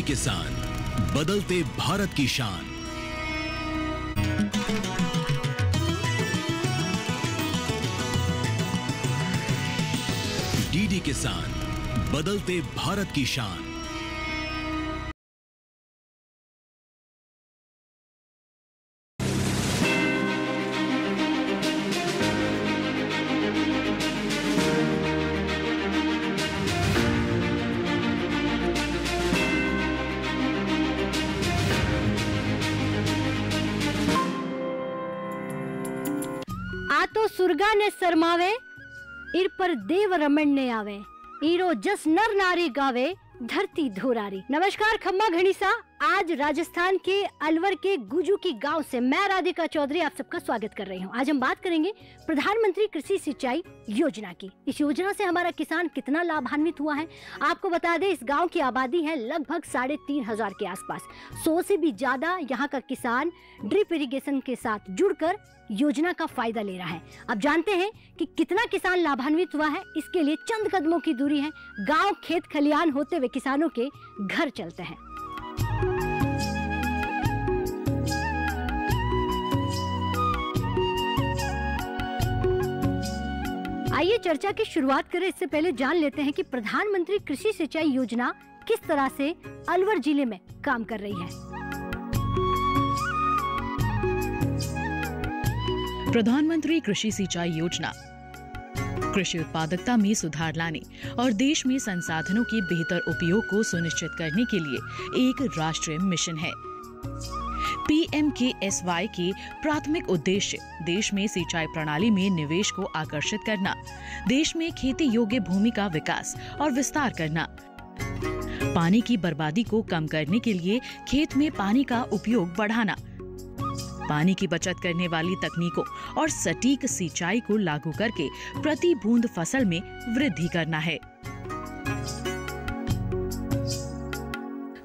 किसान, बदलते भारत की शान। डीडी किसान, बदलते भारत की शान। तो सुरगा ने शरमावे, इर पर देव रमन ने आवे, ईरो जस नर नारी गावे, धरती धोरारी। नमस्कार खम्मा घणीसा। आज राजस्थान के अलवर के गुजू की गांव से मैं राधिका चौधरी आप सबका स्वागत कर रही हूं। आज हम बात करेंगे प्रधानमंत्री कृषि सिंचाई योजना की। इस योजना से हमारा किसान कितना लाभान्वित हुआ है, आपको बता दें। इस गांव की आबादी है लगभग 3,500 के आसपास। 100 से भी ज्यादा यहाँ का किसान ड्रिप इरिगेशन के साथ जुड़कर योजना का फायदा ले रहा है। अब जानते हैं कि कितना किसान लाभान्वित हुआ है। इसके लिए चंद कदमों की दूरी है। गांव खेत खलियान होते हुए किसानों के घर चलते हैं। आइए चर्चा की शुरुआत करें। इससे पहले जान लेते हैं कि प्रधानमंत्री कृषि सिंचाई योजना किस तरह से अलवर जिले में काम कर रही है। प्रधानमंत्री कृषि सिंचाई योजना कृषि उत्पादकता में सुधार लाने और देश में संसाधनों के बेहतर उपयोग को सुनिश्चित करने के लिए एक राष्ट्रीय मिशन है। PMKSY के प्राथमिक उद्देश्य देश में सिंचाई प्रणाली में निवेश को आकर्षित करना, देश में खेती योग्य भूमि का विकास और विस्तार करना, पानी की बर्बादी को कम करने के लिए खेत में पानी का उपयोग बढ़ाना, पानी की बचत करने वाली तकनीकों और सटीक सिंचाई को लागू करके प्रति बूंद फसल में वृद्धि करना है।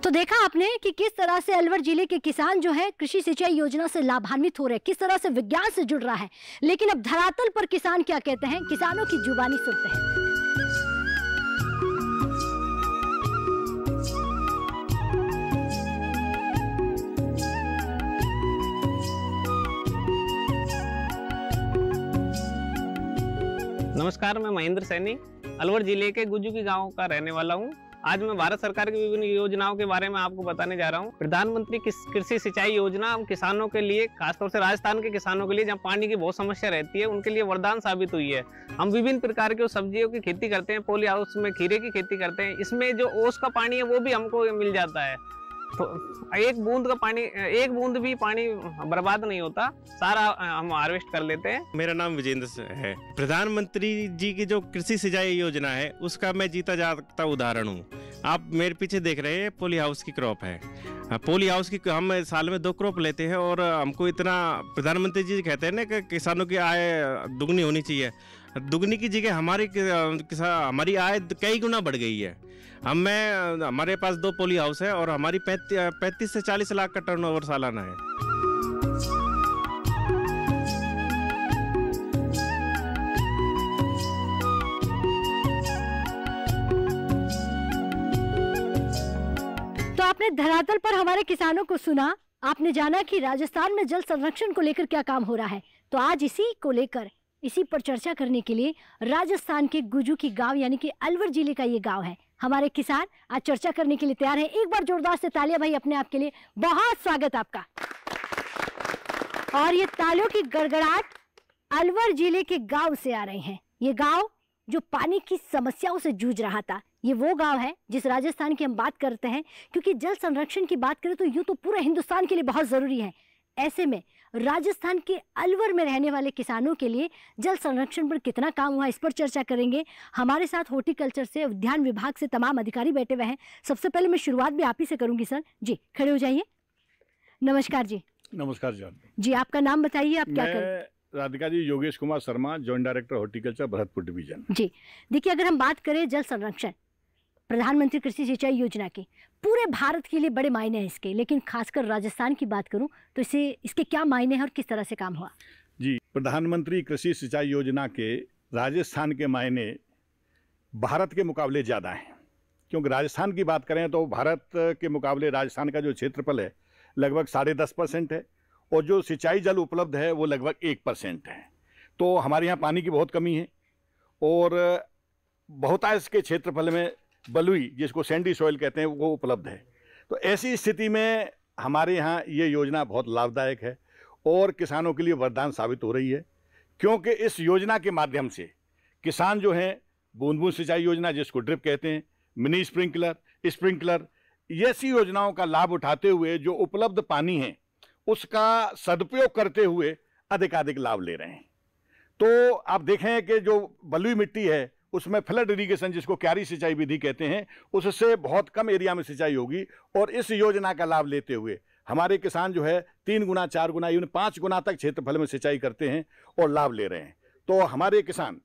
तो देखा आपने कि किस तरह से अलवर जिले के किसान जो है कृषि सिंचाई योजना से लाभान्वित हो रहे हैं, किस तरह से विज्ञान से जुड़ रहा है। लेकिन अब धरातल पर किसान क्या कहते हैं, किसानों की जुबानी सुनते हैं। नमस्कार, मैं महेंद्र सैनी अलवर जिले के गुजू की गांव का रहने वाला हूं। आज मैं भारत सरकार की विभिन्न योजनाओं के बारे में आपको बताने जा रहा हूं। प्रधानमंत्री कृषि सिंचाई योजना हम किसानों के लिए, खासतौर से राजस्थान के किसानों के लिए जहां पानी की बहुत समस्या रहती है, उनके लिए वरदान साबित हुई है। हम विभिन्न प्रकार के सब्जियों की खेती करते हैं, पॉली हाउस में खीरे की खेती करते हैं। इसमें जो ओस का पानी है वो भी हमको मिल जाता है। तो एक बूंद भी पानी बर्बाद नहीं होता, सारा हम हार्वेस्ट कर लेते हैं। मेरा नाम विजेंद्र है। प्रधानमंत्री जी की जो कृषि सिंचाई योजना है उसका मैं जीता जागता उदाहरण हूँ। आप मेरे पीछे देख रहे हैं, पॉली हाउस की क्रॉप है। पॉली हाउस की हम साल में 2 क्रॉप लेते हैं और हमको इतना प्रधानमंत्री जी कहते हैं ना कि किसानों की आय दुगनी होनी चाहिए। दुगनी की जगह हमारी आय कई गुना बढ़ गई है। हमारे पास 2 पॉली हाउस है और हमारी 35 से 40 लाख का टर्नओवर सालाना है। तो आपने धरातल पर हमारे किसानों को सुना। आपने जाना कि राजस्थान में जल संरक्षण को लेकर क्या काम हो रहा है। तो आज इसी पर चर्चा करने के लिए राजस्थान के गुजू की गांव यानी कि अलवर जिले का ये गांव है। हमारे किसान आज चर्चा करने के लिए तैयार हैं। एक बार जोरदार से तालियां भाई अपने आप के लिए। बहुत स्वागत आपका। और ये तालियों की गड़गड़ाहट अलवर जिले के गांव से आ रही है। ये गांव जो पानी की समस्याओं से जूझ रहा था, ये वो गांव है जिस राजस्थान की हम बात करते हैं, क्योंकि जल संरक्षण की बात करें तो यूं तो पूरे हिंदुस्तान के लिए बहुत जरूरी है। ऐसे में राजस्थान के अलवर में रहने वाले किसानों के लिए जल संरक्षण पर कितना काम हुआ, इस पर चर्चा करेंगे। हमारे साथ हॉर्टिकल्चर से, उद्यान विभाग से तमाम अधिकारी बैठे हुए हैं। सबसे पहले मैं शुरुआत भी आप ही से करूंगी सर। जी खड़े हो जाइए। नमस्कार जी। नमस्कार जान जी, आपका नाम बताइए, आप क्या करें? Radhika ji, Yogesh Kumar Sharma, joint director horticulture, Bharatpur division. जी देखिए, अगर हम बात करें जल संरक्षण, प्रधानमंत्री कृषि सिंचाई योजना के पूरे भारत के लिए बड़े मायने हैं इसके, लेकिन खासकर राजस्थान की बात करूं तो इसके क्या मायने हैं और किस तरह से काम हुआ? जी, प्रधानमंत्री कृषि सिंचाई योजना के राजस्थान के मायने भारत के मुकाबले ज़्यादा हैं, क्योंकि राजस्थान की बात करें तो भारत के मुकाबले राजस्थान का जो क्षेत्रफल है लगभग 10.5% है और जो सिंचाई जल उपलब्ध है वो लगभग 1% है। तो हमारे यहाँ पानी की बहुत कमी है और बहुतायत के क्षेत्रफल में बलुई, जिसको सैंडी सॉइल कहते हैं, वो उपलब्ध है। तो ऐसी स्थिति में हमारे यहाँ ये योजना बहुत लाभदायक है और किसानों के लिए वरदान साबित हो रही है, क्योंकि इस योजना के माध्यम से किसान जो हैं बूंद बूंद सिंचाई योजना, जिसको ड्रिप कहते हैं, मिनी स्प्रिंकलर ऐसी योजनाओं का लाभ उठाते हुए जो उपलब्ध पानी है उसका सदुपयोग करते हुए अधिकाधिक लाभ ले रहे हैं। तो आप देखें कि जो बलुई मिट्टी है उसमें फ्लड इरिगेशन, जिसको क्यारी सिंचाई विधि कहते हैं, उससे बहुत कम एरिया में सिंचाई होगी और इस योजना का लाभ लेते हुए हमारे किसान जो है 3 गुना 4 गुना इवन 5 गुना तक क्षेत्रफल में सिंचाई करते हैं और लाभ ले रहे हैं। तो हमारे किसान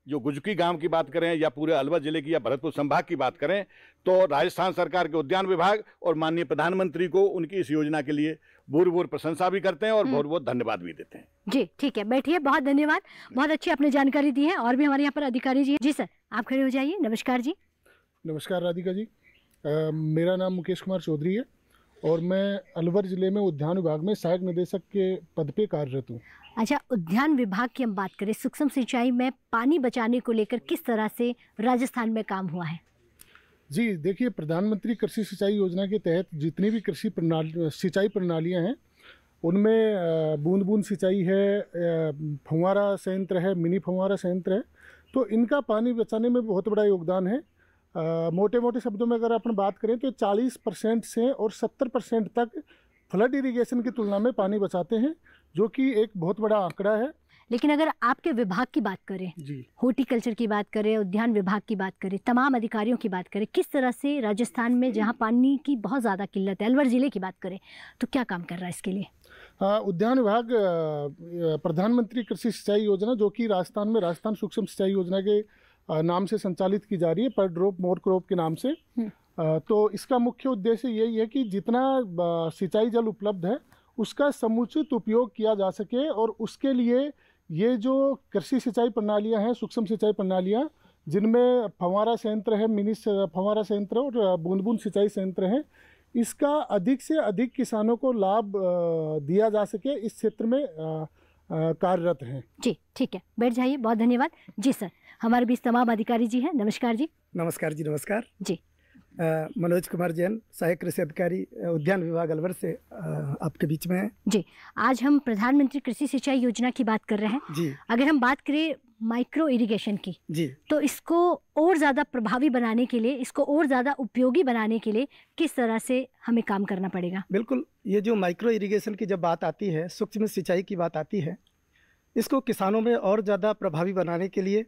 जो गुजुकी गांव की बात करें या पूरे अलवर जिले की या भरतपुर संभाग की बात करें तो राजस्थान सरकार के उद्यान विभाग और माननीय प्रधानमंत्री को उनकी इस योजना के लिए भूर प्रशंसा भी करते हैं और बहुत धन्यवाद भी देते हैं। जी ठीक है, बैठिए, बहुत धन्यवाद, बहुत अच्छी आपने जानकारी दी है। और भी हमारे यहाँ पर अधिकारी जी हैं। जी सर, आप खड़े हो जाइए। नमस्कार जी। नमस्कार राधिका जी, मेरा नाम मुकेश कुमार चौधरी है और मैं अलवर जिले में उद्यान विभाग में सहायक निदेशक के पद पे कार्यरत हूँ। अच्छा, उद्यान विभाग की हम बात करें, सूक्ष्म सिंचाई में पानी बचाने को लेकर किस तरह से राजस्थान में काम हुआ है? जी देखिए, प्रधानमंत्री कृषि सिंचाई योजना के तहत जितनी भी कृषि सिंचाई प्रणालियाँ हैं उनमें बूंद बूंद सिंचाई है, फव्वारा संयंत्र है, मिनी फव्वारा संयंत्र है, तो इनका पानी बचाने में बहुत बड़ा योगदान है। मोटे मोटे शब्दों में अगर अपन बात करें तो 40% से और 70% तक फ्लड इरिगेशन की तुलना में पानी बचाते हैं, जो कि एक बहुत बड़ा आंकड़ा है। लेकिन अगर आपके विभाग की बात करें, जी, हॉर्टिकल्चर की बात करें, उद्यान विभाग की बात करें, तमाम अधिकारियों की बात करें, किस तरह से राजस्थान में जहां पानी की बहुत ज़्यादा किल्लत है, अलवर ज़िले की बात करें, तो क्या काम कर रहा है इसके लिए? उद्यान विभाग प्रधानमंत्री कृषि सिंचाई योजना, जो कि राजस्थान में राजस्थान सूक्ष्म सिंचाई योजना के नाम से संचालित की जा रही है, पर ड्रॉप मोर क्रॉप के नाम से, तो इसका मुख्य उद्देश्य यही है कि जितना सिंचाई जल उपलब्ध है उसका समुचित उपयोग किया जा सके और उसके लिए ये जो कृषि सिंचाई प्रणालियां हैं, सूक्ष्म सिंचाई प्रणालियां, जिनमें फव्वारा संयंत्र है, मिनी फव्वारा संयंत्र और बूंद बूंद सिंचाई संयंत्र है, इसका अधिक से अधिक किसानों को लाभ दिया जा सके, इस क्षेत्र में कार्यरत हैं। जी ठीक है, बैठ जाइए, बहुत धन्यवाद। जी सर, हमारे बीच तमाम अधिकारी जी हैं। नमस्कार जी। नमस्कार जी। नमस्कार जी। मनोज कुमार जैन, सहायक कृषि अधिकारी, उद्यान विभाग अलवर से आपके बीच में है। जी, आज हम प्रधानमंत्री कृषि सिंचाई योजना की बात कर रहे हैं। जी। अगर हम बात करें माइक्रो इरिगेशन की, जी, तो इसको और ज़्यादा प्रभावी बनाने के लिए, इसको और ज़्यादा उपयोगी बनाने के लिए किस तरह से हमें काम करना पड़ेगा? बिल्कुल, ये जो माइक्रो इरिगेशन की जब बात आती है, सूक्ष्म सिंचाई की बात आती है, इसको किसानों में और ज़्यादा प्रभावी बनाने के लिए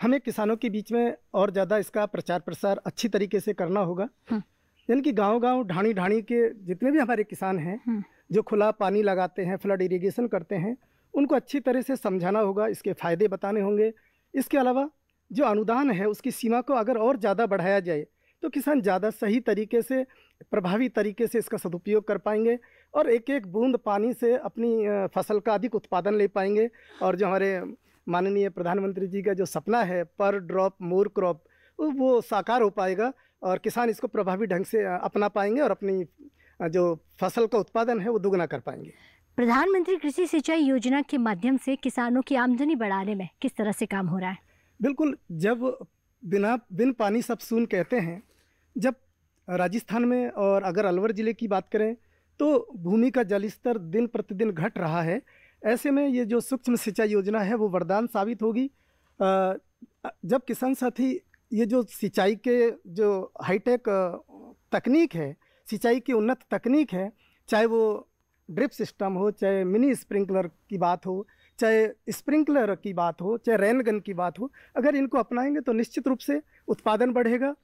हमें किसानों के बीच में और ज़्यादा इसका प्रचार प्रसार अच्छी तरीके से करना होगा। यानी कि गांव-गांव, ढाणी-ढाणी के जितने भी हमारे किसान हैं जो खुला पानी लगाते हैं, फ्लड इरिगेशन करते हैं, उनको अच्छी तरह से समझाना होगा, इसके फ़ायदे बताने होंगे। इसके अलावा जो अनुदान है उसकी सीमा को अगर और ज़्यादा बढ़ाया जाए तो किसान ज़्यादा सही तरीके से, प्रभावी तरीके से इसका सदुपयोग कर पाएंगे और एक एक बूंद पानी से अपनी फसल का अधिक उत्पादन ले पाएंगे। और जो हमारे माननीय प्रधानमंत्री जी का जो सपना है पर ड्रॉप मोर क्रॉप, वो साकार हो पाएगा और किसान इसको प्रभावी ढंग से अपना पाएंगे और अपनी जो फसल का उत्पादन है वो दुगना कर पाएंगे। प्रधानमंत्री कृषि सिंचाई योजना के माध्यम से किसानों की आमदनी बढ़ाने में किस तरह से काम हो रहा है? बिल्कुल, जब बिन पानी सब सून कहते हैं, जब राजस्थान में और अगर अलवर ज़िले की बात करें तो भूमि का जल स्तर दिन प्रतिदिन घट रहा है। ऐसे में ये जो सूक्ष्म सिंचाई योजना है वो वरदान साबित होगी। जब किसान साथी ये जो सिंचाई के जो हाईटेक तकनीक है, सिंचाई की उन्नत तकनीक है, चाहे वो ड्रिप सिस्टम हो, चाहे मिनी स्प्रिंकलर की बात हो, चाहे स्प्रिंकलर की बात हो, चाहे रेन गन की बात हो, अगर इनको अपनाएंगे तो निश्चित रूप से उत्पादन बढ़ेगा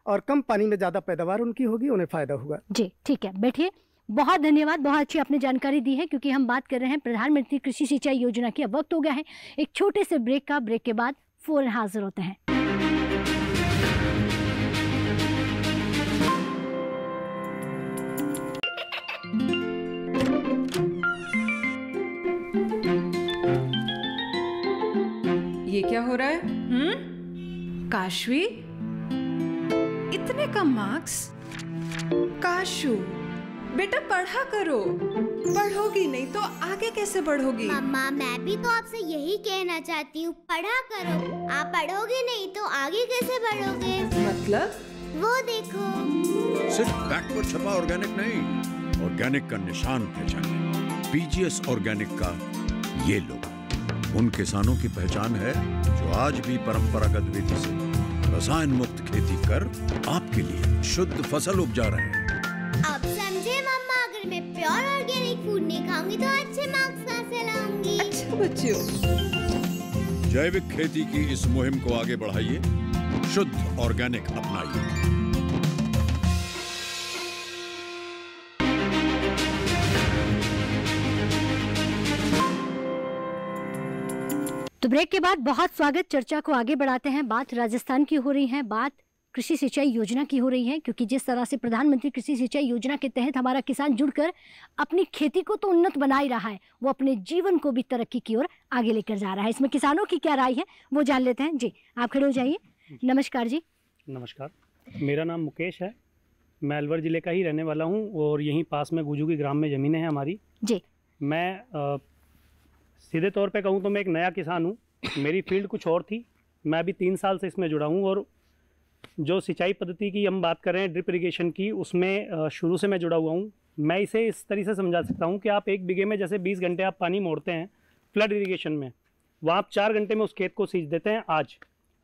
और कम पानी में ज़्यादा पैदावार उनकी होगी, उन्हें फ़ायदा होगा। जी ठीक है, बैठिए, बहुत धन्यवाद, बहुत अच्छी आपने जानकारी दी है। क्योंकि हम बात कर रहे हैं प्रधानमंत्री कृषि सिंचाई योजना की। अब वक्त हो गया है एक छोटे से ब्रेक का। ब्रेक के बाद फौरन हाजिर होते हैं। ये क्या हो रहा है? काशवी, इतने कम मार्क्स? काशू, बेटा पढ़ा करो। पढ़ोगी नहीं तो आगे कैसे बढ़ोगी? मम्मा, मैं भी तो आपसे यही कहना चाहती हूँ, पढ़ा करो। आप पढ़ोगे नहीं तो आगे कैसे बढ़ोगे? मतलब? वो देखो। सिर्फ बैक पर छपा ऑर्गेनिक नहीं, ऑर्गेनिक का निशान पहचाने। पीजीएस ऑर्गेनिक का ये लोगो उन किसानों की पहचान है जो आज भी परंपरागत विधि से रसायन मुक्त खेती कर आपके लिए शुद्ध फसल उपजा रहे हैं। अब समझे मम्मा, अगर मैं प्योर ऑर्गेनिक फूड नहीं खाऊंगी तो अच्छे मार्क्स कहाँ से लाऊंगी? अच्छा बच्चों, जैविक खेती की इस मुहिम को आगे बढ़ाइए, शुद्ध ऑर्गेनिक अपनाइए। तो ब्रेक के बाद बहुत स्वागत। चर्चा को आगे बढ़ाते हैं। बात राजस्थान की हो रही है, बात कृषि सिंचाई योजना की हो रही है, क्योंकि जिस तरह से प्रधानमंत्री कृषि सिंचाई योजना के तहत हमारा किसान जुड़कर अपनी खेती को तो उन्नत बना ही रहा है, वो अपने जीवन को भी तरक्की की ओर आगे लेकर जा रहा है। इसमें किसानों की क्या राय है वो जान लेते हैं। जी, आप खड़े हो जाइए। नमस्कार जी। नमस्कार, मेरा नाम मुकेश है। मैं अलवर ज़िले का ही रहने वाला हूँ और यहीं पास में गुजू की ग्राम में ज़मीनें हैं हमारी। जी, मैं सीधे तौर पे कहूँ तो मैं एक नया किसान हूँ। मेरी फील्ड कुछ और थी। मैं अभी 3 साल से इसमें जुड़ा हूँ और जो सिंचाई पद्धति की हम बात कर रहे हैं, ड्रिप इरिगेशन की, उसमें शुरू से मैं जुड़ा हुआ हूँ। मैं इसे इस तरीके से समझा सकता हूँ कि आप 1 बीघे में जैसे 20 घंटे आप पानी मोड़ते हैं फ्लड इरिगेशन में, वहाँ आप 4 घंटे में उस खेत को सींच देते हैं। आज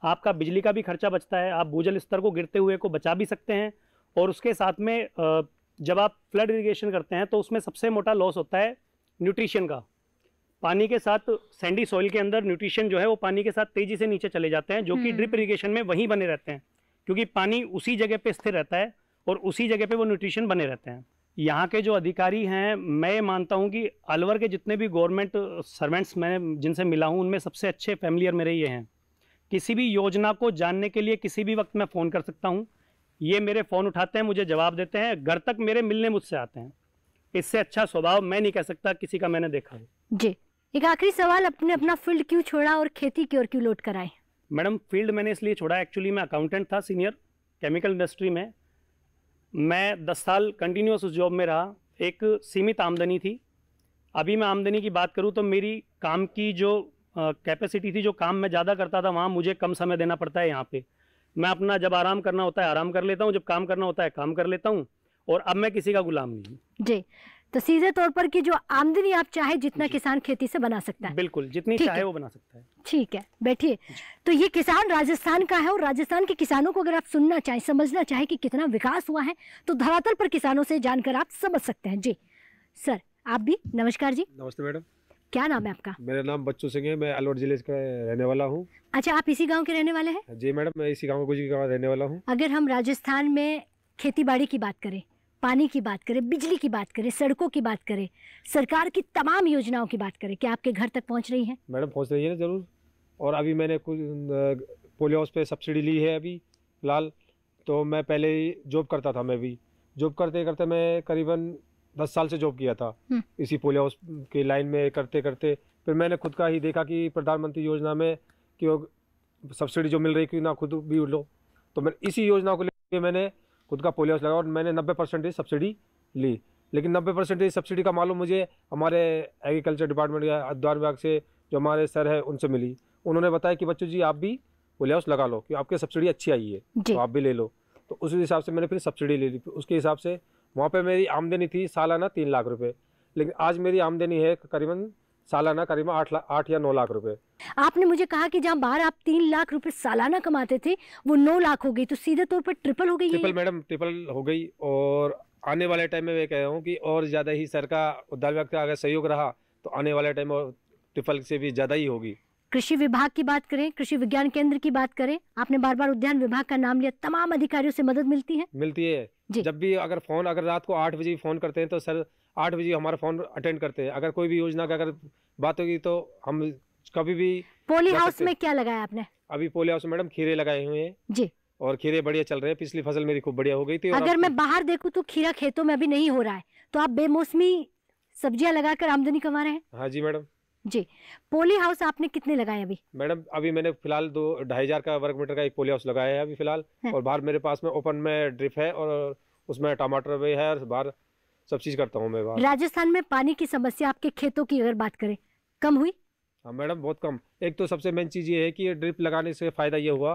आपका बिजली का भी खर्चा बचता है, आप भूजल स्तर को गिरते हुए को बचा भी सकते हैं। और उसके साथ में जब आप फ्लड इरिगेशन करते हैं तो उसमें सबसे मोटा लॉस होता है न्यूट्रिशन का। पानी के साथ सैंडी सॉइल के अंदर न्यूट्रिशन जो है वो पानी के साथ तेज़ी से नीचे चले जाते हैं, जो कि ड्रिप इरिगेशन में वहीं बने रहते हैं, क्योंकि पानी उसी जगह पे स्थिर रहता है और उसी जगह पे वो न्यूट्रिशन बने रहते हैं। यहाँ के जो अधिकारी हैं, मैं मानता हूँ कि अलवर के जितने भी गवर्नमेंट सर्वेंट्स मैं जिनसे मिला हूँ उनमें सबसे अच्छे फैमिलियर मेरे ये हैं। किसी भी योजना को जानने के लिए किसी भी वक्त मैं फ़ोन कर सकता हूँ, ये मेरे फ़ोन उठाते हैं, मुझे जवाब देते हैं, घर तक मेरे मिलने मुझसे आते हैं। इससे अच्छा स्वभाव मैं नहीं कह सकता किसी का मैंने देखा है। जी, एक आखिरी सवाल, अपने अपना फील्ड क्यों छोड़ा और खेती की ओर क्यों लौट कर आए? मैडम, फील्ड मैंने इसलिए छोड़ा, एक्चुअली मैं अकाउंटेंट था सीनियर केमिकल इंडस्ट्री में। मैं 10 साल कंटिन्यूस उस जॉब में रहा। एक सीमित आमदनी थी। अभी मैं आमदनी की बात करूं तो मेरी काम की जो कैपेसिटी थी, जो काम मैं ज़्यादा करता था वहाँ मुझे कम समय देना पड़ता है। यहाँ पे मैं अपना जब आराम करना होता है आराम कर लेता हूँ, जब काम करना होता है काम कर लेता हूँ, और अब मैं किसी का गुलाम नहीं हूँ। जी, तो सीधे तौर पर कि जो आमदनी आप चाहे जितना किसान खेती से बना सकता है, बिल्कुल जितनी चाहे वो बना सकता है। ठीक है, बैठिए। तो ये किसान राजस्थान का है और राजस्थान के किसानों को अगर आप सुनना चाहें, समझना चाहें कि कितना विकास हुआ है, तो धरातल पर किसानों से जानकर आप समझ सकते हैं। जी सर, आप भी नमस्कार जी। नमस्ते मैडम। क्या नाम है आपका? मेरा नाम बच्चू सिंह है, मैं अलवर जिले का रहने वाला हूँ। अच्छा, आप इसी गाँव के रहने वाले हैं? जी मैडम, मैं इसी गाँव गुजरी का रहने वाला हूँ। अगर हम राजस्थान में खेती बाड़ी की बात करें, पानी की बात करें, बिजली की बात करें, सड़कों की बात करें, सरकार की तमाम योजनाओं की बात करें, क्या आपके घर तक पहुंच रही हैं? मैडम पहुंच रही है ना, जरूर। और अभी मैंने कुछ पोलियो हाउस पे सब्सिडी ली है अभी फिलहाल। तो मैं पहले जॉब करता था, मैं भी जॉब करते करते मैं करीबन 10 साल से जॉब किया था इसी पोलियो हाउस की लाइन में करते करते। फिर मैंने खुद का ही देखा कि प्रधानमंत्री योजना में कि वो सब्सिडी जो मिल रही कि ना खुद भी लो, तो मैं इसी योजना को लेकर मैंने खुद का पोलियो हाउस लगा और मैंने 90% सब्सिडी ली। लेकिन 90% सब्सिडी का मालूम मुझे हमारे एग्रीकल्चर डिपार्टमेंट या उद्यान विभाग से जो हमारे सर है उनसे मिली। उन्होंने बताया कि बच्चों जी आप भी पोलियो हाउस लगा लो, कि आपकी सब्सिडी अच्छी आई है तो आप भी ले लो। तो उस हिसाब से मैंने फिर सब्सिडी ले ली। उसके हिसाब से वहाँ पे मेरी आमदनी थी सालाना 3 लाख रुपए, लेकिन आज मेरी आमदनी है करीबन सालाना करीबन 8 या 9 लाख रुपए। आपने मुझे कहा कि जहाँ बाहर आप 3 लाख रुपए सालाना कमाते थे वो 9 लाख हो गई, तो सीधे तौर पर ट्रिपल हो गई। ट्रिपल मैडम, ट्रिपल हो गई। और आने वाले टाइम में मैं कह रहा हूँ कि और ज़्यादा ही सरकार उद्यान विभाग का अगर सहयोग रहा तो आने वाले टाइम में ट्रिपल से भी ज़्यादा ही होगी। कृषि विभाग की बात करें, कृषि विज्ञान केंद्र की बात करें, आपने बार बार उद्यान विभाग का नाम लिया, तमाम अधिकारियों से मदद मिलती है? मिलती है। जब भी अगर फोन अगर रात को 8 बजे फोन करते हैं तो सर 8 बजे हमारा फोन अटेंड करते हैं। अगर कोई भी योजना का अगर बात होगी तो हम कभी भी। पोली हाउस में क्या लगाया आपने? अभी पोली हाउस में मैडम खीरे लगाए हुए हैं जी, और खीरे बढ़िया चल रहे हैं। पिछली फसल मेरी खूब बढ़िया हो गई थी। अगर मैं बाहर देखूं तो खीरा खेतों में अभी नहीं हो रहा है, तो आप बेमौसमी सब्जियां लगाकर आमदनी कमा रहे हैं? हाँ जी मैडम। जी। पोली हाउस आपने कितने लगाए अभी? मैडम अभी मैंने फिलहाल 2-2,500 का वर्ग मीटर का एक पोली हाउस लगाया है अभी फिलहाल, और बाहर मेरे पास में ओपन में ड्रिप है और उसमें टमाटर भी है, और बाहर सब चीज करता हूँ मैं बाहर। राजस्थान में पानी की समस्या आपके खेतों की अगर बात करें कम हुई? हाँ मैडम बहुत कम। एक तो सबसे मेन चीज़ ये है कि ड्रिप लगाने से फ़ायदा ये हुआ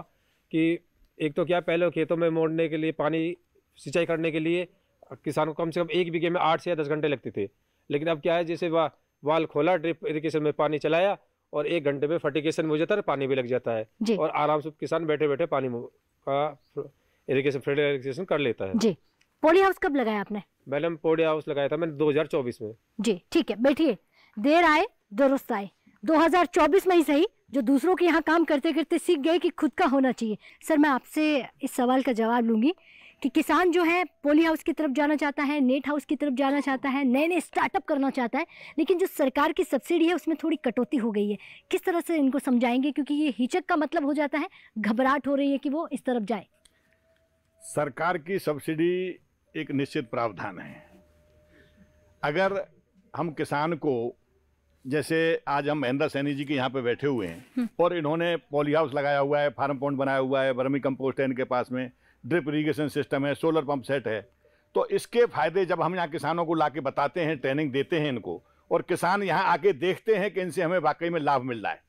कि एक तो क्या, पहले खेतों में मोड़ने के लिए पानी सिंचाई करने के लिए किसानों को कम से कम 1 बीघे में 8 से 10 घंटे लगते थे, लेकिन अब क्या है, जैसे वाल खोला, ड्रिप इरिगेशन में पानी चलाया और 1 घंटे में फर्टिगेशन हो जाता है, पानी भी लग जाता है और आराम से किसान बैठे बैठे पानी का इरिगेशन कर लेता है। जी। पोली हाउस कब लगाया आपने? मैडम पोली हाउस लगाया था मैंने 2024 में। जी ठीक है, बैठिए। देर आए दुरुस्त आए। 2024 में ही सही, जो दूसरों के यहाँ काम करते करते सीख गए कि खुद का होना चाहिए। सर मैं आपसे इस सवाल का जवाब लूंगी कि किसान जो है पोली हाउस की तरफ जाना चाहता है, नेट हाउस की तरफ जाना चाहता है, नए नए स्टार्टअप करना चाहता है, लेकिन जो सरकार की सब्सिडी है उसमें थोड़ी कटौती हो गई है। किस तरह से इनको समझाएंगे, क्योंकि ये हिचक का मतलब हो जाता है, घबराहट हो रही है कि वो इस तरफ जाए। सरकार की सब्सिडी एक निश्चित प्रावधान है। अगर हम किसान को, जैसे आज हम महेंद्र सैनी जी के यहाँ पे बैठे हुए हैं और इन्होंने पॉली हाउस लगाया हुआ है, फार्म पॉन्ड बनाया हुआ है, वर्मी कंपोस्ट है इनके पास में, ड्रिप इरीगेशन सिस्टम है, सोलर पंप सेट है, तो इसके फायदे जब हम यहाँ किसानों को लाके बताते हैं, ट्रेनिंग देते हैं इनको, और किसान यहाँ आके देखते हैं कि इनसे हमें वाकई में लाभ मिल रहा है,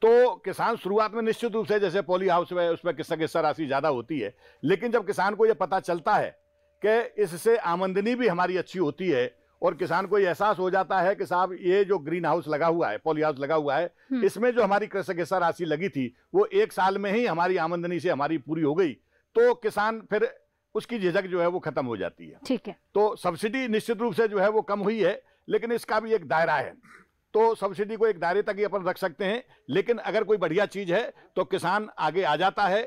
तो किसान शुरुआत में निश्चित रूप से, जैसे पॉली हाउस है उस पर किस्सा राशि ज़्यादा होती है, लेकिन जब किसान को ये पता चलता है कि इससे आमदनी भी हमारी अच्छी होती है और किसान को ये एहसास हो जाता है कि साहब ये जो ग्रीन हाउस लगा हुआ है, पॉली हाउस लगा हुआ है, इसमें जो हमारी किस्सा राशि लगी थी वो 1 साल में ही हमारी आमदनी से हमारी पूरी हो गई, तो किसान फिर उसकी झिझक जो है वो खत्म हो जाती है। ठीक है। तो सब्सिडी निश्चित रूप से जो है वो कम हुई है, लेकिन इसका भी एक दायरा है, तो सब्सिडी को एक दायरे तक ही अपन रख सकते हैं, लेकिन अगर कोई बढ़िया चीज है तो किसान आगे आ जाता है,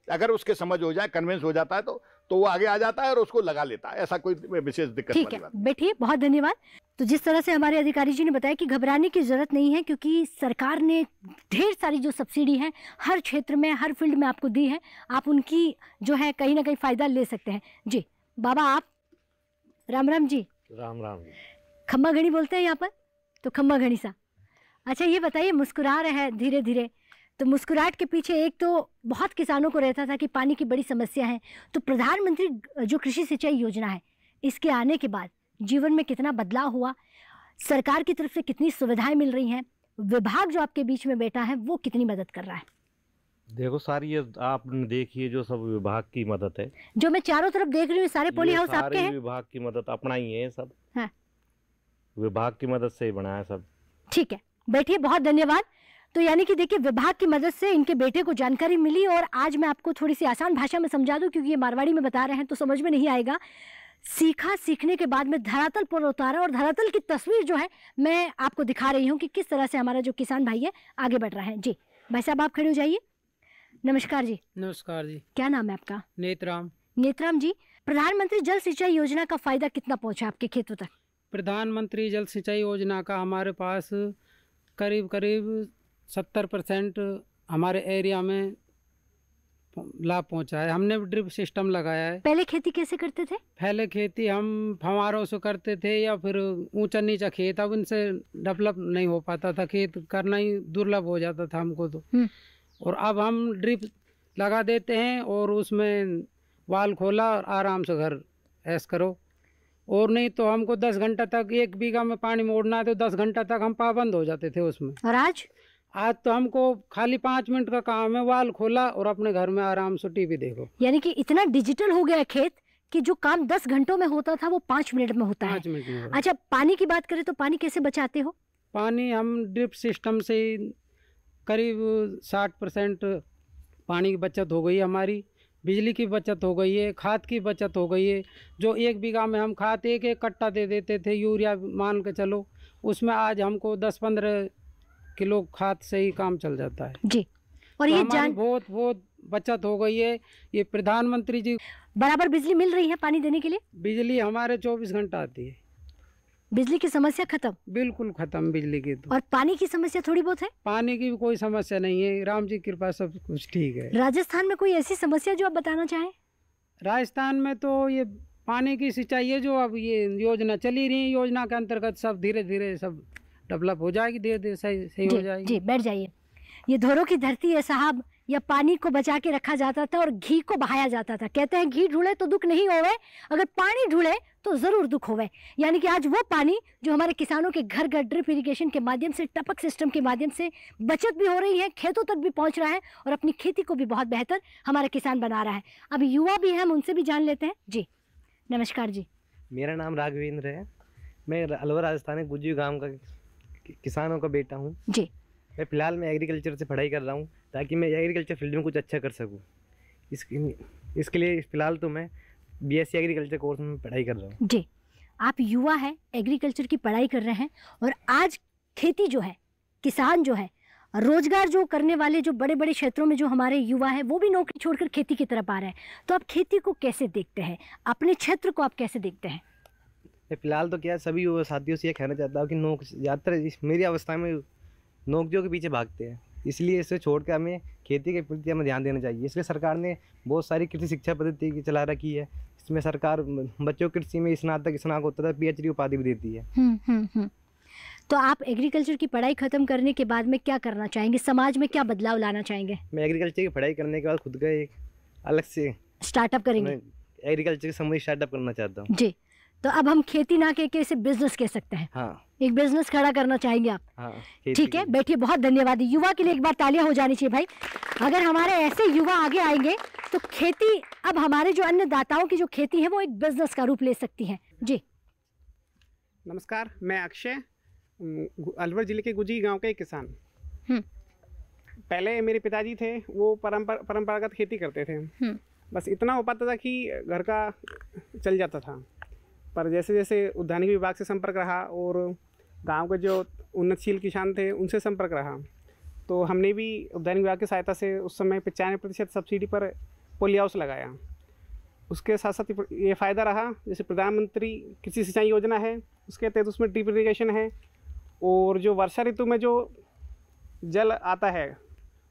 अगर उसके समझ हो जाए, कन्विंस हो जाता है तो वो आगे आ जाता है और उसको लगा लेता है, ऐसा कोई विशेष दिक्कत ठीक है। बैठिए, बहुत धन्यवाद। तो जिस तरह से हमारे अधिकारी जी ने बताया कि घबराने की जरूरत नहीं है, क्योंकि सरकार ने ढेर सारी जो सब्सिडी है हर क्षेत्र में, हर फील्ड में आपको दी है, आप उनकी जो है कहीं ना कहीं फायदा ले सकते हैं। जी बाबा, आप राम राम जी। राम राम। खम्मा घड़ी बोलते हैं यहाँ पर, तो खम्मा घड़ी सा। अच्छा ये बताइए, मुस्कुरा रहे हैं धीरे धीरे, तो मुस्कुराहट के पीछे एक तो बहुत किसानों को रहता था कि पानी की बड़ी समस्या है, तो प्रधानमंत्री जो कृषि सिंचाई योजना है इसके आने के बाद जीवन में कितना बदलाव हुआ, सरकार की तरफ से कितनी सुविधाएं मिल रही हैं, विभाग जो आपके बीच में बैठा है वो कितनी मदद कर रहा है? देखो सारी ये आपने देखिए जो सब विभाग की मदद है, जो मैं चारों तरफ देख रही हूँ सारे पोली हाउस आपके हैं। विभाग की मदद अपना ही है सब। हाँ। विभाग की मदद से ही बना है सब। ठीक है, बैठिए, बहुत धन्यवाद। तो यानी कि देखिए, विभाग की मदद से इनके बेटे को जानकारी मिली, और आज मैं आपको थोड़ी सी आसान भाषा में समझा दूं, क्योंकि ये मारवाड़ी में बता रहे हैं तो समझ में नहीं आएगा। सीखा, सीखने के बाद में धरातल पर उतारा, और धरातल की तस्वीर जो है मैं आपको दिखा रही हूँ कि किस तरह से हमारा जो किसान भाई है आगे बढ़ रहा है। जी भाई साहब, आप खड़े हो जाइए। नमस्कार जी। नमस्कार जी। क्या नाम है आपका? नेतराम। नेतराम जी, प्रधानमंत्री जल सिंचाई योजना का फायदा कितना पहुंचा आपके खेतों तक? प्रधानमंत्री जल सिंचाई योजना का हमारे पास करीब करीब 70% हमारे एरिया में लाभ पहुंचा है। हमने ड्रिप सिस्टम लगाया है। पहले खेती कैसे करते थे? पहले खेती हम फव्वारों से करते थे या फिर ऊंचा नीचा खेत, अब उनसे डेवलप नहीं हो पाता था, खेत करना ही दुर्लभ हो जाता था हमको तो। और अब हम ड्रिप लगा देते हैं और उसमें वाल खोला और आराम से घर ऐश करो, और नहीं तो हमको 10 घंटा तक 1 बीघा में पानी मोड़ना है तो 10 घंटा तक हम पाबंद हो जाते थे उसमें। और आज तो हमको खाली 5 मिनट का काम है, वाल खोला और अपने घर में आराम से टीवी देखो। यानी कि इतना डिजिटल हो गया खेत कि जो काम 10 घंटों में होता था वो 5 मिनट में होता है। 5 मिनट में। अच्छा, पानी की बात करें तो पानी कैसे बचाते हो? पानी हम ड्रिप सिस्टम से करीब 60% पानी की बचत हो गई है हमारी, बिजली की बचत हो गई है, खाद की बचत हो गई है। जो 1 बीघा में हम खाद 1-1 कट्टा दे देते थे यूरिया मान के चलो, उसमें आज हमको 10-15 किलो खाद से ही काम चल जाता है। जी। और तो ये बहुत बचत हो गई है। ये प्रधानमंत्री जी बराबर बिजली मिल रही है पानी देने के लिए? बिजली हमारे 24 घंटा आती है। बिजली की समस्या खत्म? बिल्कुल खत्म बिजली की तो। और पानी की समस्या थोड़ी बहुत है? पानी की भी कोई समस्या नहीं है, राम जी की कृपा सब कुछ ठीक है। राजस्थान में कोई ऐसी समस्या जो आप बताना चाहें? राजस्थान में तो ये पानी की सिंचाई है, जो अब ये योजना चली रही है, योजना के अंतर्गत सब धीरे धीरे सब डेवलप हो जाएगी, धीरे धीरे सही सही हो जाएगी। जी बैठ जाइए। ये धोरों की धरती है साहब, या पानी को बचा के रखा जाता था और घी को बहाया जाता था। कहते हैं घी ढूंढे तो दुख नहीं होवे, अगर पानी ढूंढे तो जरूर दुख होवे। यानी कि आज वो पानी जो हमारे किसानों के घर घर ड्रिप इरिगेशन के माध्यम से, टपक सिस्टम के माध्यम से बचत भी हो रही है, खेतों तक भी पहुंच रहा है और अपनी खेती को भी बहुत बेहतर हमारा किसान बना रहा है। अब युवा भी हैं, हम उनसे भी जान लेते हैं। जी नमस्कार जी। मेरा नाम राघवेंद्र है, मैं अलवर राजस्थान में गुज्जू गांव का किसानों का बेटा हूँ जी। मैं फिलहाल मैं एग्रीकल्चर से पढ़ाई कर रहा हूँ ताकि मैं एग्रीकल्चर फील्ड में कुछ अच्छा कर सकूँ। इसके लिए फिलहाल तो मैं बीएससी एग्रीकल्चर कोर्स में पढ़ाई कर रहा हूँ। जी आप युवा हैं, एग्रीकल्चर की पढ़ाई कर रहे हैं और आज खेती जो है, किसान जो है, रोजगार जो करने वाले जो बड़े बड़े क्षेत्रों में जो हमारे युवा हैं वो भी नौकरी छोड़कर खेती की तरफ आ रहे हैं। तो आप खेती को कैसे देखते हैं, अपने क्षेत्र को आप कैसे देखते हैं? फिलहाल तो क्या सभी साथियों से ये कहना चाहता हूँ कि ज़्यादातर मेरी अवस्था में नौकरियों के पीछे भागते हैं, इसलिए इसे छोड़कर हमें खेती के प्रति हमें ध्यान देना चाहिए। इसलिए सरकार ने बहुत सारी कृषि शिक्षा पद्धति चला रखी है। इसमें सरकार बच्चों को कृषि में स्नातकोत्तर पीएचडी उपाधि भी देती है। तो आप एग्रीकल्चर की पढ़ाई खत्म करने के बाद में क्या करना चाहेंगे, समाज में क्या बदलाव लाना चाहेंगे? मैं एग्रीकल्चर की पढ़ाई करने के बाद खुद का एक अलग से स्टार्टअप करेंगे, एग्रीकल्चर के संबंधित स्टार्टअप करना चाहता हूँ। जी तो अब हम खेती ना कह के इसे बिजनेस कह सकते हैं। हाँ, एक बिजनेस खड़ा करना चाहेंगे आप? हाँ, ठीक है, बैठिए। बहुत धन्यवाद। युवा के लिए एक बार तालियां हो जानी चाहिए भाई। अगर हमारे ऐसे युवा आगे आएंगे तो खेती, अब हमारे जो अन्नदाताओं की जो खेती है वो एक बिजनेस का रूप ले सकती है। जी नमस्कार, मैं अक्षय, अलवर जिले के गुजी गांव का एक किसान। पहले मेरे पिताजी थे, वो परंपरागत खेती करते थे। बस इतना हो पाता था कि घर का चल जाता था, पर जैसे जैसे उद्यानिकी विभाग से संपर्क रहा और गांव के जो उन्नतशील किसान थे उनसे संपर्क रहा, तो हमने भी उद्यानिकी विभाग की सहायता से उस समय 95% सब्सिडी पर पॉली हाउस लगाया। उसके साथ साथ ये फ़ायदा रहा, जैसे प्रधानमंत्री कृषि सिंचाई योजना है उसके तहत उसमें ड्रिप इरिगेशन है और जो वर्षा ऋतु में जो जल आता है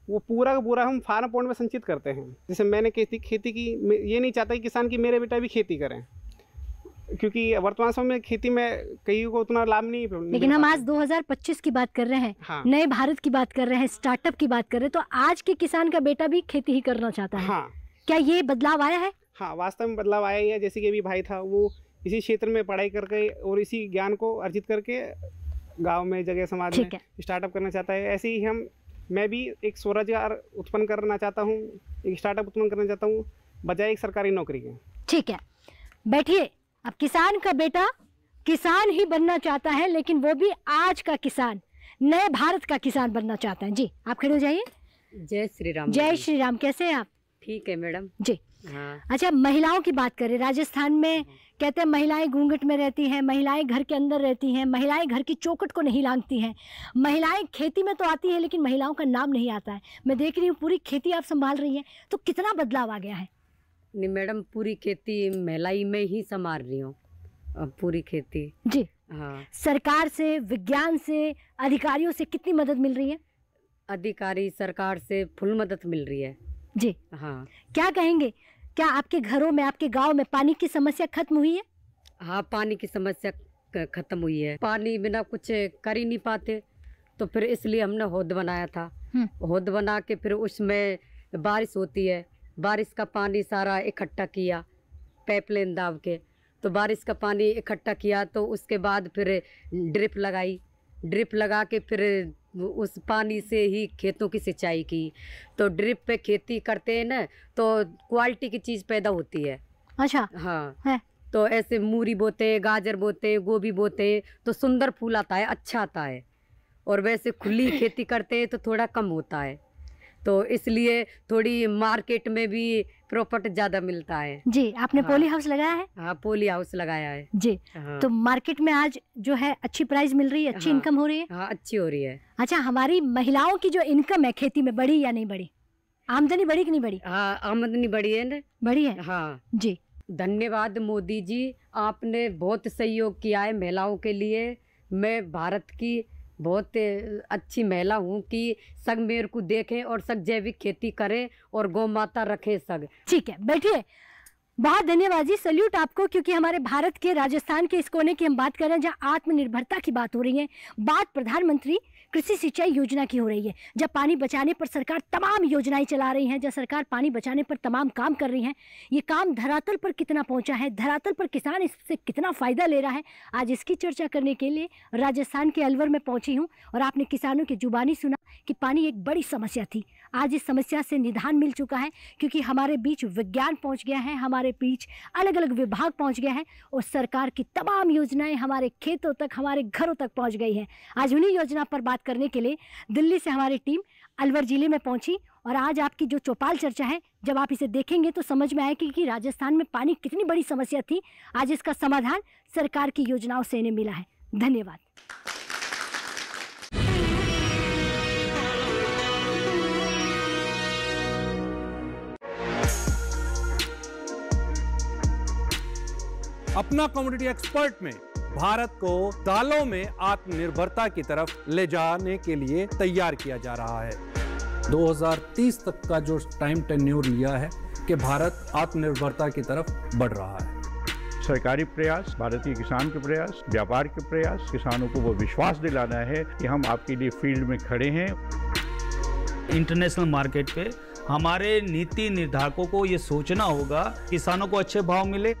वो पूरा का पूरा हम फार्म पॉन्ड में संचित करते हैं। जैसे मैंने खेती की, ये नहीं चाहता कि किसान की मेरे बेटा भी खेती करें, क्योंकि वर्तमान समय में खेती में कई को उतना लाभ नहीं। लेकिन हम आज 2025 की बात कर रहे हैं। हाँ। नए भारत की बात कर रहे हैं, स्टार्टअप की बात कर रहे हैं, तो आज के किसान का बेटा भी खेती ही करना चाहता है। हाँ। क्या ये बदलाव आया है? हाँ, वास्तव में बदलाव आया ही है। जैसे कि अभी भाई था, वो इसी क्षेत्र में पढ़ाई करके और इसी ज्ञान को अर्जित करके गाँव में, जगह, समाज में स्टार्टअप करना चाहता है। ऐसे ही मैं भी एक स्वरोजगार उत्पन्न करना चाहता हूँ, एक स्टार्टअप उत्पन्न करना चाहता हूँ बजाय एक सरकारी नौकरी के। ठीक है, बैठिए। अब किसान का बेटा किसान ही बनना चाहता है, लेकिन वो भी आज का किसान, नए भारत का किसान बनना चाहता है। जी आप खड़े हो जाइए। जय श्री राम। जय श्री राम। कैसे हैं आप? ठीक है मैडम जी। हाँ। अच्छा, महिलाओं की बात करें, राजस्थान में कहते हैं महिलाएं घूंघट में रहती हैं, महिलाएं घर के अंदर रहती हैं, महिलाएं घर की चौखट को नहीं लांघती हैं, महिलाएं खेती में तो आती हैं लेकिन महिलाओं का नाम नहीं आता है। मैं देख रही हूँ पूरी खेती आप संभाल रही हैं, तो कितना बदलाव आ गया है? नहीं मैडम, पूरी खेती महिलाई में ही संभाल रही हूँ, पूरी खेती। जी हाँ। सरकार से, विज्ञान से, अधिकारियों से कितनी मदद मिल रही है? अधिकारी, सरकार से फुल मदद मिल रही है। जी हाँ। क्या कहेंगे, क्या आपके घरों में, आपके गांव में पानी की समस्या खत्म हुई है? हाँ, पानी की समस्या खत्म हुई है। पानी बिना कुछ कर ही नहीं पाते, तो फिर इसलिए हमने हौद बनाया था। हौद बना के फिर उसमें बारिश होती है, बारिश का पानी सारा इकट्ठा किया, पाइपलाइन दाब के, तो बारिश का पानी इकट्ठा किया, तो उसके बाद फिर ड्रिप लगाई, ड्रिप लगा के फिर उस पानी से ही खेतों की सिंचाई की। तो ड्रिप पे खेती करते हैं ना, तो क्वालिटी की चीज़ पैदा होती है। अच्छा। हाँ है। तो ऐसे मूरी बोते हैं, गाजर बोते हैं, गोभी बोते हैं, तो सुंदर फूल आता है, अच्छा आता है। और वैसे खुली खेती करते हैं तो थोड़ा कम होता है, तो इसलिए थोड़ी मार्केट में भी प्रॉफिट ज़्यादा मिलता है। जी आपने पॉली हाउस लगाया है? हाँ, पॉली हाउस लगाया है। जी। हाँ। तो मार्केट में आज जो है अच्छी प्राइस मिल रही है, अच्छी इनकम हो रही है? हाँ, अच्छी हो रही है। अच्छा, हमारी महिलाओं की जो इनकम है खेती में बढ़ी या नहीं बढ़ी? आमदनी बढ़ी कि नहीं बढ़ी? हाँ, आमदनी बढ़ी है ना। बढ़ी है। हाँ जी। धन्यवाद मोदी जी, आपने बहुत सहयोग किया है महिलाओं के लिए। मैं भारत की बहुत अच्छी महिला हूँ कि सब मेरे को देखें और सब जैविक खेती करें और गौ माता रखें सब। ठीक है, बैठिए। बहुत धन्यवाद जी, सल्यूट आपको, क्योंकि हमारे भारत के राजस्थान के इस कोने की हम बात कर रहे हैं जहां आत्मनिर्भरता की बात हो रही है। बात प्रधानमंत्री कृषि सिंचाई योजना की हो रही है, जब पानी बचाने पर सरकार तमाम योजनाएं चला रही है, जब सरकार पानी बचाने पर तमाम काम कर रही है। ये काम धरातल पर कितना पहुंचा है, धरातल पर किसान इससे कितना फायदा ले रहा है, आज इसकी चर्चा करने के लिए राजस्थान के अलवर में पहुंची हूँ। और आपने किसानों की जुबानी सुना कि पानी एक बड़ी समस्या थी, आज इस समस्या से निदान मिल चुका है, क्योंकि हमारे बीच विज्ञान पहुंच गया है, हमारे बीच अलग अलग विभाग पहुंच गया है और सरकार की तमाम योजनाएं हमारे खेतों तक, हमारे घरों तक पहुंच गई है। आज उन्हीं योजना पर बात करने के लिए दिल्ली से हमारी टीम अलवर जिले में पहुंची। और आज आपकी जो चौपाल चर्चा है, जब आप इसे देखेंगे तो समझ में आएगी कि राजस्थान में पानी कितनी बड़ी समस्या थी, आज इसका समाधान सरकार की योजनाओं से इन्हें मिला है। धन्यवाद। अपना कमोडिटी एक्सपर्ट में भारत को दालों में आत्मनिर्भरता की तरफ ले जाने के लिए तैयार किया जा रहा है। 2030 तक का जो टाइम टेन्योर लिया है कि भारत आत्मनिर्भरता की तरफ बढ़ रहा है। सरकारी प्रयास, भारतीय किसान के प्रयास, व्यापार के प्रयास, किसानों को वो विश्वास दिलाना है कि हम आपके लिए फील्ड में खड़े हैं। इंटरनेशनल मार्केट पे हमारे नीति निर्धारकों को ये सोचना होगा किसानों को अच्छे भाव मिले।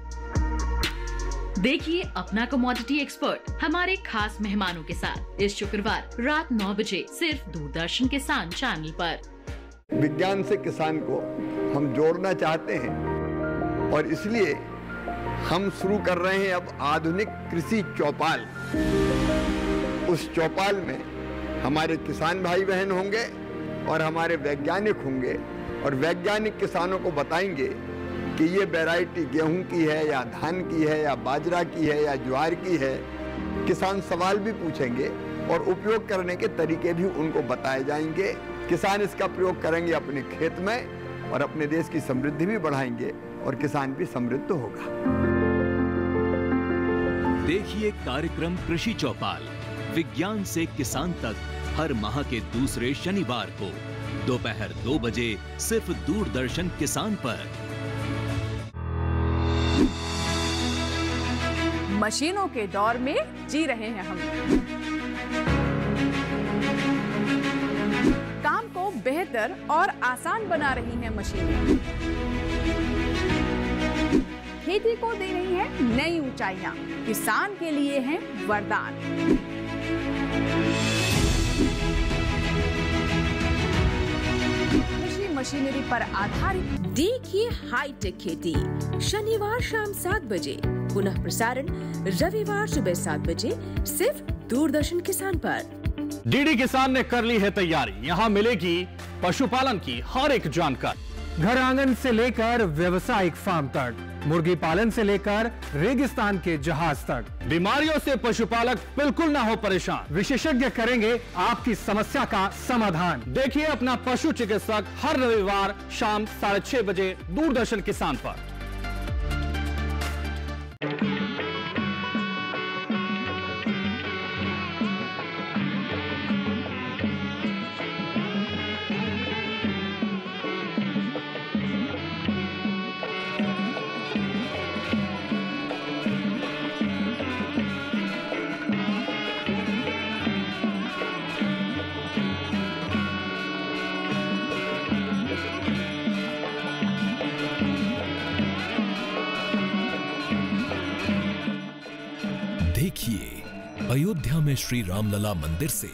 देखिए अपना कमोडिटी एक्सपर्ट हमारे खास मेहमानों के साथ इस शुक्रवार रात 9 बजे सिर्फ दूरदर्शन किसान चैनल पर। विज्ञान से किसान को हम जोड़ना चाहते हैं और इसलिए हम शुरू कर रहे हैं अब आधुनिक कृषि चौपाल। उस चौपाल में हमारे किसान भाई बहन होंगे और हमारे वैज्ञानिक होंगे और वैज्ञानिक किसानों को बताएंगे कि ये वैरायटी गेहूं की है या धान की है या बाजरा की है या ज्वार की है। किसान सवाल भी पूछेंगे और उपयोग करने के तरीके भी उनको बताए जाएंगे। किसान इसका प्रयोग करेंगे अपने खेत में और अपने देश की समृद्धि भी बढ़ाएंगे और किसान भी समृद्ध होगा। देखिए कार्यक्रम कृषि चौपाल, विज्ञान से किसान तक, हर माह के दूसरे शनिवार को दोपहर 2 बजे सिर्फ दूरदर्शन किसान पर। मशीनों के दौर में जी रहे हैं हम। काम को बेहतर और आसान बना रही हैं मशीनें। खेती को दे रही है नई ऊंचाइयां, किसान के लिए है वरदान। कृषि मशीनरी पर आधारित देखिए हाईटेक खेती, शनिवार शाम 7 बजे, पुनः प्रसारण रविवार सुबह 7 बजे, सिर्फ दूरदर्शन किसान पर। डीडी किसान ने कर ली है तैयारी। यहाँ मिलेगी पशुपालन की हर एक जानकारी, घर आंगन से लेकर व्यावसायिक फार्म तक, मुर्गी पालन से लेकर रेगिस्तान के जहाज तक। बीमारियों से पशुपालक बिल्कुल ना हो परेशान, विशेषज्ञ करेंगे आपकी समस्या का समाधान। देखिए अपना पशु चिकित्सक हर रविवार शाम 6:30 बजे दूरदर्शन किसान पर। देखिए अयोध्या में श्री रामलला मंदिर से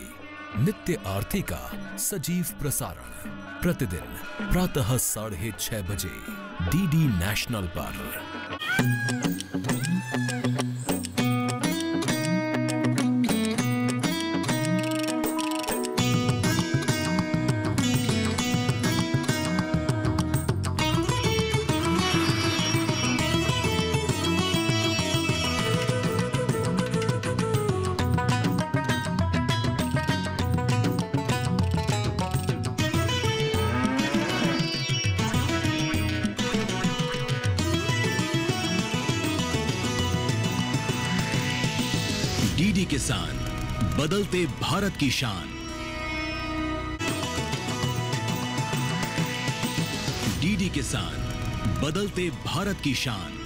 नित्य आरती का सजीव प्रसारण प्रतिदिन प्रातः 6:30 बजे डीडी नेशनल पर। डीडी किसान, बदलते भारत की शान। डीडी किसान, बदलते भारत की शान।